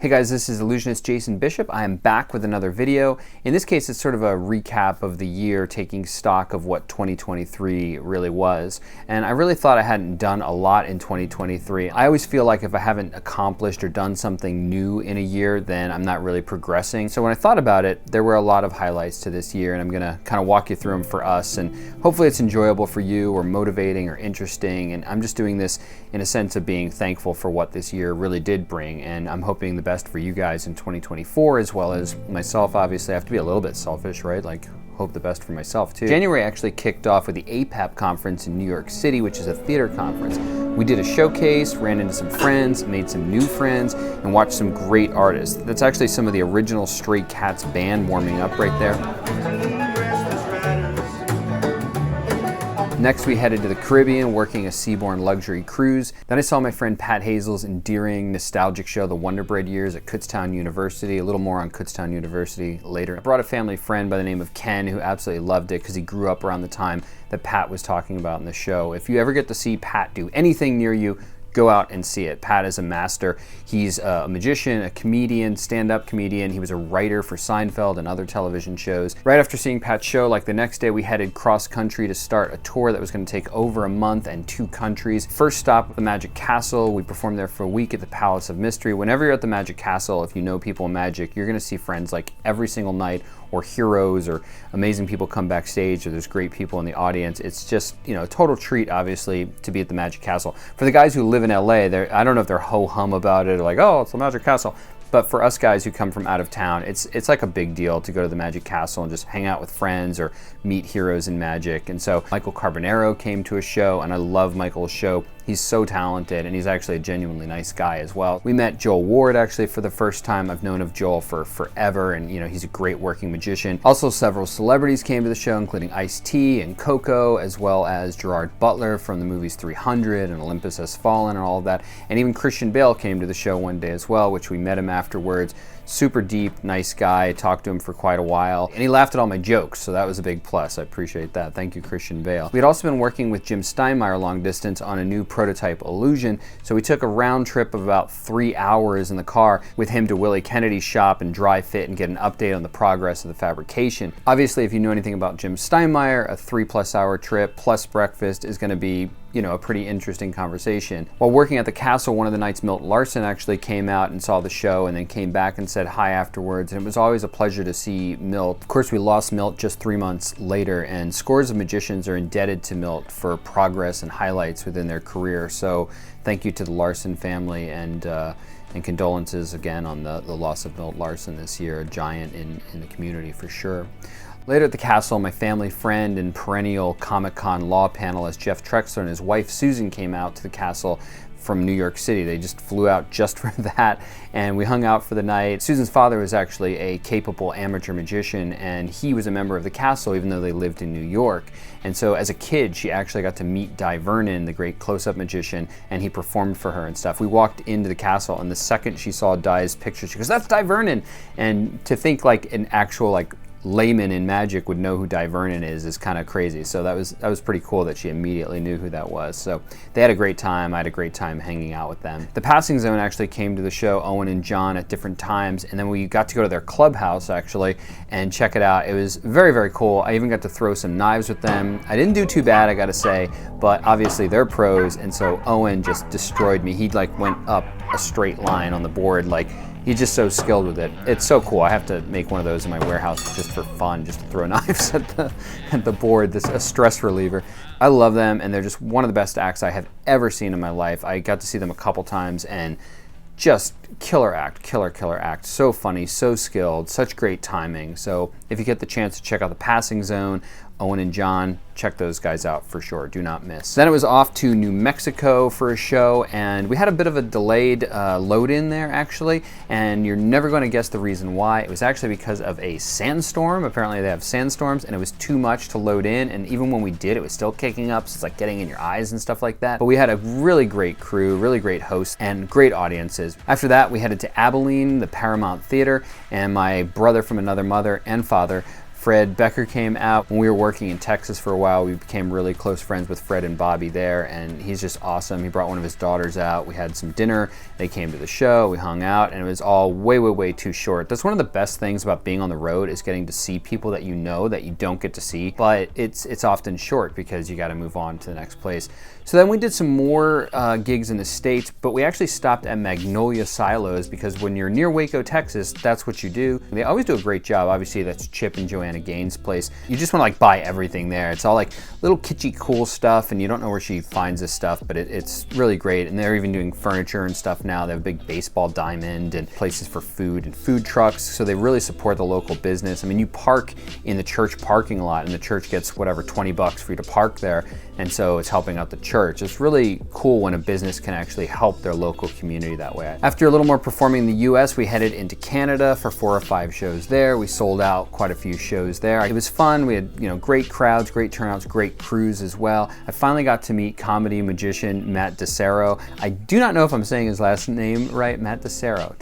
Hey guys, this is illusionist Jason Bishop. I am back with another video. In this case, it's sort of a recap of the year, taking stock of what 2023 really was. And I really thought I hadn't done a lot in 2023. I always feel like if I haven't accomplished or done something new in a year, then I'm not really progressing. So when I thought about it, there were a lot of highlights to this year, and I'm gonna kind of walk you through them for us. And hopefully it's enjoyable for you or motivating or interesting. And I'm just doing this in a sense of being thankful for what this year really did bring. And I'm hoping the best for you guys in 2024, as well as myself. Obviously I have to be a little bit selfish, right? Like, hope the best for myself too. January actually kicked off with the APAP conference in New York City, which is a theater conference. We did a showcase, ran into some friends, made some new friends, and watched some great artists. That's actually some of the original Stray Cats band warming up right there. Next, we headed to the Caribbean, working a seaborne luxury cruise. Then I saw my friend Pat Hazel's endearing, nostalgic show, The Wonder Bread Years at Kutztown University. A little more on Kutztown University later. I brought a family friend by the name of Ken, who absolutely loved it because he grew up around the time that Pat was talking about in the show. If you ever get to see Pat do anything near you, go out and see it. Pat is a master. He's a magician, a comedian, stand-up comedian. He was a writer for Seinfeld and other television shows. Right after seeing Pat's show, like the next day, we headed cross-country to start a tour that was going to take over a month and 2 countries. First stop, the Magic Castle. We performed there for a week at the Palace of Mystery. Whenever you're at the Magic Castle, if you know people in magic, you're going to see friends like every single night, or heroes, or amazing people come backstage, or there's great people in the audience. It's just, you know, a total treat, obviously, to be at the Magic Castle. For the guys who live in LA, I don't know if they're ho-hum about it, or like, oh, it's the Magic Castle. But for us guys who come from out of town, it's like a big deal to go to the Magic Castle and just hang out with friends or meet heroes in magic. And so Michael Carbonaro came to a show, and I love Michael's show. He's so talented, and he's actually a genuinely nice guy as well. We met Joel Ward actually for the first time. I've known of Joel for forever, and you know, he's a great working magician. Also, several celebrities came to the show, including Ice-T and Coco, as well as Gerard Butler from the movies 300 and Olympus Has Fallen and all of that. And even Christian Bale came to the show one day as well, which we met him afterwards. Super deep, nice guy. Talked to him for quite a while, and he laughed at all my jokes, so that was a big plus. I appreciate that. Thank you, Christian Bale. We had also been working with Jim Steinmeier long distance on a new prototype illusion, so we took a round trip of about 3 hours in the car with him to Willie Kennedy's shop and dry fit and get an update on the progress of the fabrication. Obviously, if you know anything about Jim Steinmeier, a 3+ hour trip plus breakfast is going to be, you know, a pretty interesting conversation. While working at the castle, one of the nights Milt Larson actually came out and saw the show, and then came back and said hi afterwards, and it was always a pleasure to see Milt. Of course, we lost Milt just 3 months later, and scores of magicians are indebted to Milt for progress and highlights within their career. So thank you to the Larson family, and condolences again on the loss of Milt Larson this year, a giant in the community for sure. Later at the castle, my family friend and perennial Comic-Con law panelist Jeff Trexler and his wife Susan came out to the castle from New York City. They just flew out just for that, and we hung out for the night. Susan's father was actually a capable amateur magician, and he was a member of the castle even though they lived in New York. And so as a kid, she actually got to meet Di Vernon, the great close-up magician, and he performed for her and stuff. We walked into the castle, and the second she saw Di's picture, she goes, "That's Di Vernon!" And to think like an actual like layman in magic would know who Di Vernon is kind of crazy. So that was pretty cool that she immediately knew who that was. So they had a great time. I had a great time hanging out with them. The Passing Zone actually came to the show, Owen and John, at different times, and then we got to go to their clubhouse actually and check it out. It was very, very cool. I even got to throw some knives with them. I didn't do too bad, I gotta say, but obviously they're pros, and so Owen just destroyed me. He like went up a straight line on the board, like he's just so skilled with it. It's so cool. I have to make one of those in my warehouse just for fun, just to throw knives at the board. This a stress reliever. I love them, and they're just one of the best acts I have ever seen in my life. I got to see them a couple times, and just killer act, killer act. So funny, so skilled, such great timing. So if you get the chance to check out the Passing Zone, Owen and John, check those guys out for sure. Do not miss. Then it was off to New Mexico for a show, and we had a bit of a delayed load in there actually, and you're never going to guess the reason why. It was actually because of a sandstorm. Apparently they have sandstorms, and it was too much to load in, and even when we did, it was still kicking up, so it's like getting in your eyes and stuff like that. But we had a really great crew, really great hosts, and great audiences. After that, we headed to Abilene, the Paramount Theater, and my brother from another mother and father Fred Becker came out. When we were working in Texas for a while, we became really close friends with Fred and Bobby there, and he's just awesome. He brought one of his daughters out. We had some dinner. They came to the show. We hung out, and it was all way too short. That's one of the best things about being on the road, is getting to see people that you know that you don't get to see, but it's often short because you got to move on to the next place. So then we did some more gigs in the States, but we actually stopped at Magnolia Silos, because when you're near Waco, Texas, that's what you do. They always do a great job. Obviously, that's Chip and Joanna Gaines' place. You just want to like buy everything there. It's all like little kitschy cool stuff, and you don't know where she finds this stuff, but it's really great. And they're even doing furniture and stuff now. They have a big baseball diamond and places for food and food trucks, so they really support the local business. I mean, you park in the church parking lot, and the church gets whatever, $20 for you to park there, and so it's helping out the church. It's really cool when a business can actually help their local community that way. After a little more performing in the US, we headed into Canada for 4 or 5 shows there. We sold out quite a few shows there. It was fun. We had, great crowds, great turnouts, great crews as well. I finally got to meet comedy magician Matt DeSero. I do not know if I'm saying his last name right. Matt DeSero.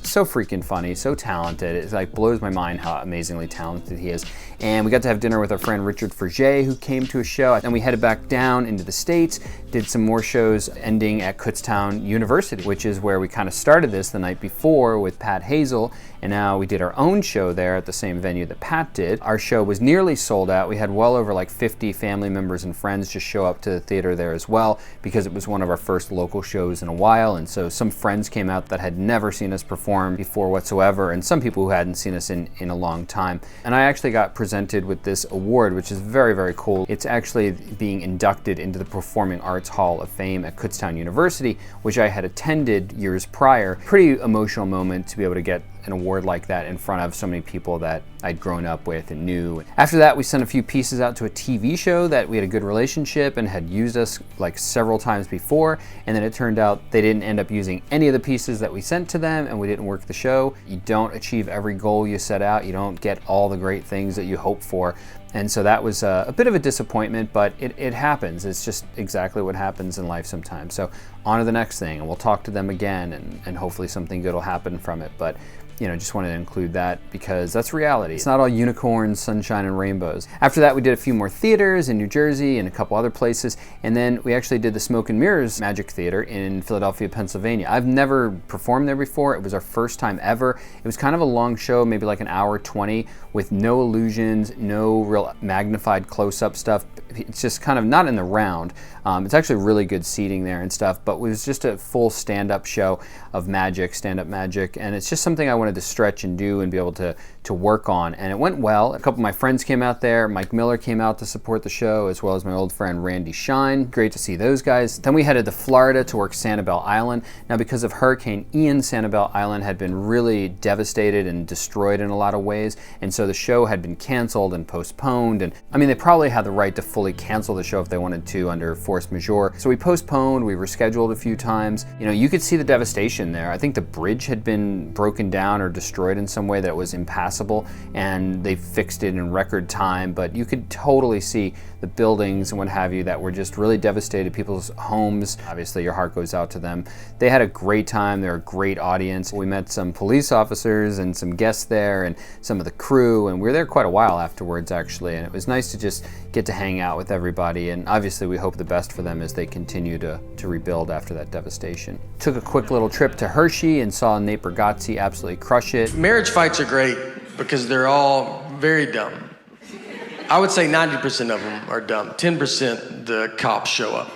So freaking funny, so talented. It like blows my mind how amazingly talented he is. And we got to have dinner with our friend Richard Forget, who came to a show. And we headed back down into the States, did some more shows, ending at Kutztown University, which is where we kind of started this the night before with Pat Hazel. And now we did our own show there at the same venue that Pat did. Our show was nearly sold out. We had well over like 50 family members and friends just show up to the theater there as well, because it was one of our first local shows in a while. And so some friends came out that had never seen us perform before whatsoever, and some people who hadn't seen us in a long time. And I actually got presented with this award, which is very cool. It's actually being inducted into the Performing Arts Hall of Fame at Kutztown University, which I had attended years prior. Pretty emotional moment to be able to get an award like that in front of so many people that I'd grown up with and knew. After that, we sent a few pieces out to a TV show that we had a good relationship and had used us like several times before, and then it turned out they didn't end up using any of the pieces that we sent to them, and we didn't work the show. You don't achieve every goal you set out. You don't get all the great things that you hope for. And so that was a bit of a disappointment, but it happens. It's just exactly what happens in life sometimes. So on to the next thing, and we'll talk to them again, and hopefully something good will happen from it. But just wanted to include that because that's reality. It's not all unicorns, sunshine, and rainbows. After that, we did a few more theaters in New Jersey and a couple other places, and then we actually did the Smoke and Mirrors Magic Theater in Philadelphia, Pennsylvania. I've never performed there before. It was our first time ever. It was kind of a long show, maybe like an hour 20, with no illusions, no real magnified close-up stuff. It's just kind of not in the round. It's actually really good seating there and stuff, but it was just a full stand-up show of magic, stand-up magic, and it's just something I wanted to stretch and do and be able to work on, and it went well. A couple of my friends came out there. Mike Miller came out to support the show, as well as my old friend Randy Shine. Great to see those guys. Then we headed to Florida to work Sanibel Island. Now, because of Hurricane Ian, Sanibel Island had been really devastated and destroyed in a lot of ways, and so the show had been canceled and postponed. And I mean, they probably had the right to fully cancel the show if they wanted to under force majeure. So we postponed, we rescheduled a few times. You could see the devastation there. I think the bridge had been broken down or destroyed in some way that it was impassable, and they fixed it in record time, but you could totally see the buildings and what have you that were just really devastated, people's homes. Obviously, your heart goes out to them. They had a great time. They're a great audience. We met some police officers and some guests there and some of the crew, and we were there quite a while afterwards, actually, and it was nice to just get to hang out with everybody, and obviously we hope the best for them as they continue to rebuild after that devastation. Took a quick little trip to Hershey and saw Nate Bargatze absolutely crush it. Marriage fights are great because they're all very dumb. I would say 90% of them are dumb. 10% the cops show up.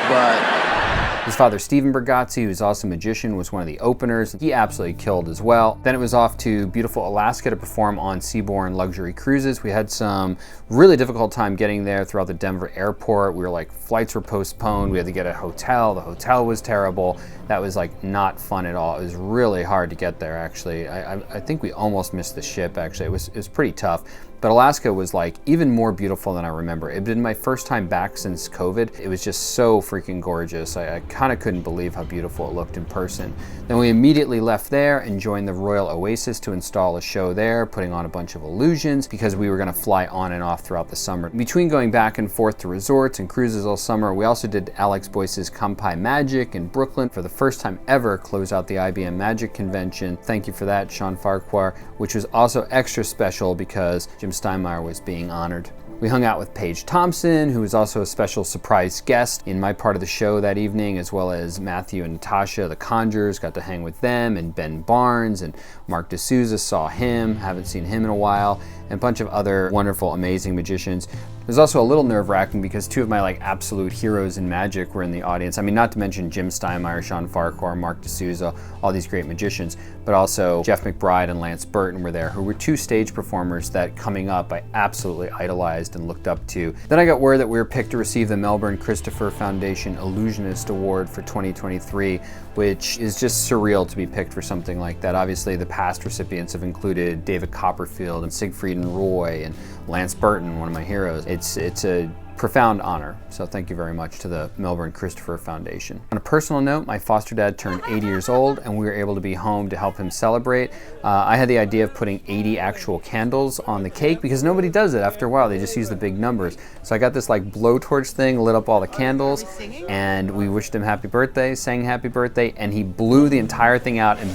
But his father, Stephen Bargatze, who's also a magician, was one of the openers. He absolutely killed as well. Then it was off to beautiful Alaska to perform on Seabourn Luxury Cruises. We had some really difficult time getting there throughout the Denver airport. We were like, flights were postponed. We had to get a hotel. The hotel was terrible. That was like not fun at all. It was really hard to get there, actually. I think we almost missed the ship, actually. It was pretty tough. But Alaska was like even more beautiful than I remember. It had been my first time back since COVID. It was just so freaking gorgeous. I kind of couldn't believe how beautiful it looked in person. Then we immediately left there and joined the Royal Oasis to install a show there, putting on a bunch of illusions because we were going to fly on and off throughout the summer. Between going back and forth to resorts and cruises all summer, we also did Alex Boyce's Kampai Magic in Brooklyn for the first time ever, close out the IBM Magic Convention. Thank you for that, Sean Farquhar, which was also extra special because Jim Steinmeier was being honored. We hung out with Paige Thompson, who was also a special surprise guest in my part of the show that evening, as well as Matthew and Natasha, the Conjurers, got to hang with them, and Ben Barnes and Mark D'Souza, saw him, haven't seen him in a while, and a bunch of other wonderful, amazing magicians. It was also a little nerve-wracking because two of my absolute heroes in magic were in the audience. I mean, not to mention Jim Steinmeier, Sean Farquhar, Mark D'Souza, all these great magicians, but also Jeff McBride and Lance Burton were there, who were two stage performers that coming up I absolutely idolized and looked up to. Then I got word that we were picked to receive the Melbourne Christopher Foundation Illusionist Award for 2023, which is just surreal to be picked for something like that. Obviously, the past recipients have included David Copperfield and Siegfried and Roy and Lance Burton, one of my heroes. It's a profound honor, so thank you very much to the Melbourne Christopher Foundation. On a personal note, my foster dad turned 80 years old and we were able to be home to help him celebrate. I had the idea of putting 80 actual candles on the cake because nobody does it after a while, they just use the big numbers. So I got this blowtorch thing, lit up all the candles, and we wished him happy birthday, sang happy birthday, and he blew the entire thing out in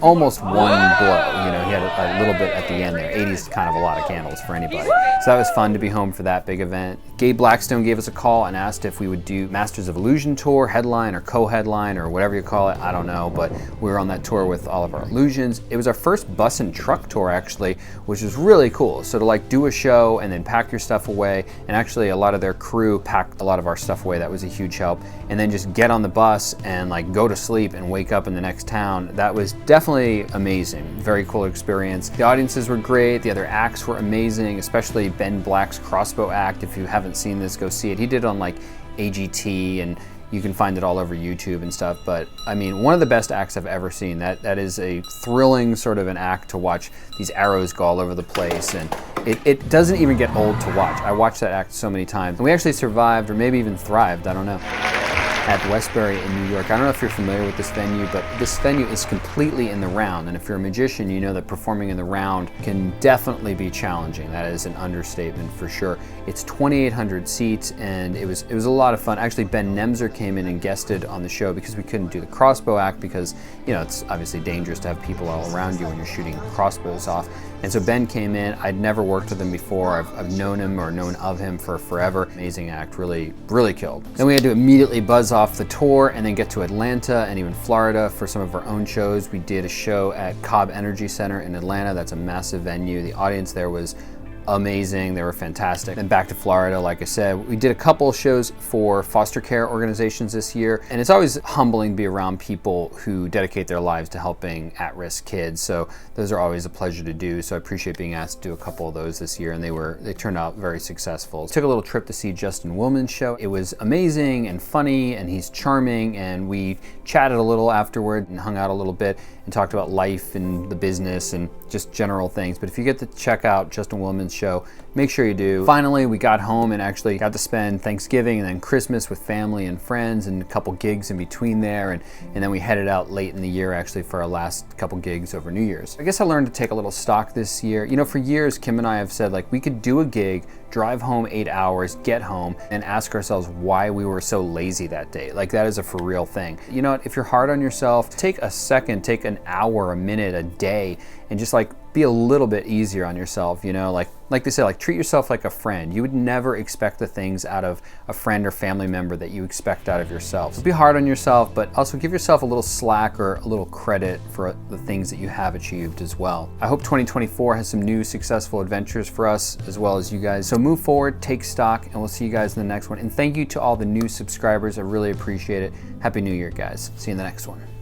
almost one blow. You know, he had a little bit at the end there. 80 is kind of a lot of candles for anybody. So that was fun to be home for that big event. Gabe Blackstone gave us a call and asked if we would do Masters of Illusion tour, headline or co-headline or whatever you call it, I don't know, but we were on that tour with all of our illusions. It was our first bus and truck tour actually, which was really cool. So to do a show and then pack your stuff away, and actually a lot of their crew packed a lot of our stuff away, that was a huge help, and then just get on the bus and go to sleep and wake up in the next town. That was definitely amazing, very cool experience. The audiences were great, the other acts were amazing, especially Ben Black's crossbow act. If you haven't seen this, go see it. He did it on AGT, and you can find it all over YouTube and stuff. But I mean, one of the best acts I've ever seen. That is a thrilling sort of an act to watch these arrows go all over the place, and it doesn't even get old to watch. I watched that act so many times, and we actually survived, or maybe even thrived, I don't know, at Westbury in New York. I don't know if you're familiar with this venue, but this venue is completely in the round, and if you're a magician, you know that performing in the round can definitely be challenging. That is an understatement for sure. It's 2,800 seats, and it was a lot of fun. Actually, Ben Nemzer came in and guested on the show because we couldn't do the crossbow act because, you know, it's obviously dangerous to have people all around you when you're shooting crossbows off. And so Ben came in. I'd never worked with him before. I've known him or known of him for forever. Amazing act, really, really killed. Then we had to immediately buzz off the tour and then get to Atlanta and even Florida for some of our own shows. We did a show at Cobb Energy Center in Atlanta. That's a massive venue. The audience there was amazing. They were fantastic. Then back to Florida, like I said, we did a couple shows for foster care organizations this year, and it's always humbling to be around people who dedicate their lives to helping at-risk kids. So those are always a pleasure to do. So I appreciate being asked to do a couple of those this year, and they turned out very successful. Took a little trip to see Justin Willman's show. It was amazing and funny, and he's charming, and we chatted a little afterward and hung out a little bit and talked about life and the business and just general things. But if you get to check out Justin Willman's show, make sure you do. Finally, we got home and actually got to spend Thanksgiving and then Christmas with family and friends, and a couple gigs in between there, and then we headed out late in the year actually for our last couple gigs over New Year's. I guess I learned to take a little stock this year. You know, for years Kim and I have said we could do a gig, drive home 8 hours, get home, and ask ourselves why we were so lazy that day. That is a for real thing. You know what, if you're hard on yourself, take a second, take an hour, a minute, a day, and just be a little bit easier on yourself, you know, like they say, treat yourself like a friend. You would never expect the things out of a friend or family member that you expect out of yourself. So be hard on yourself, but also give yourself a little slack or a little credit for the things that you have achieved as well. I hope 2024 has some new successful adventures for us as well as you guys. So move forward, take stock, and we'll see you guys in the next one. And thank you to all the new subscribers. I really appreciate it. Happy New Year, guys. See you in the next one.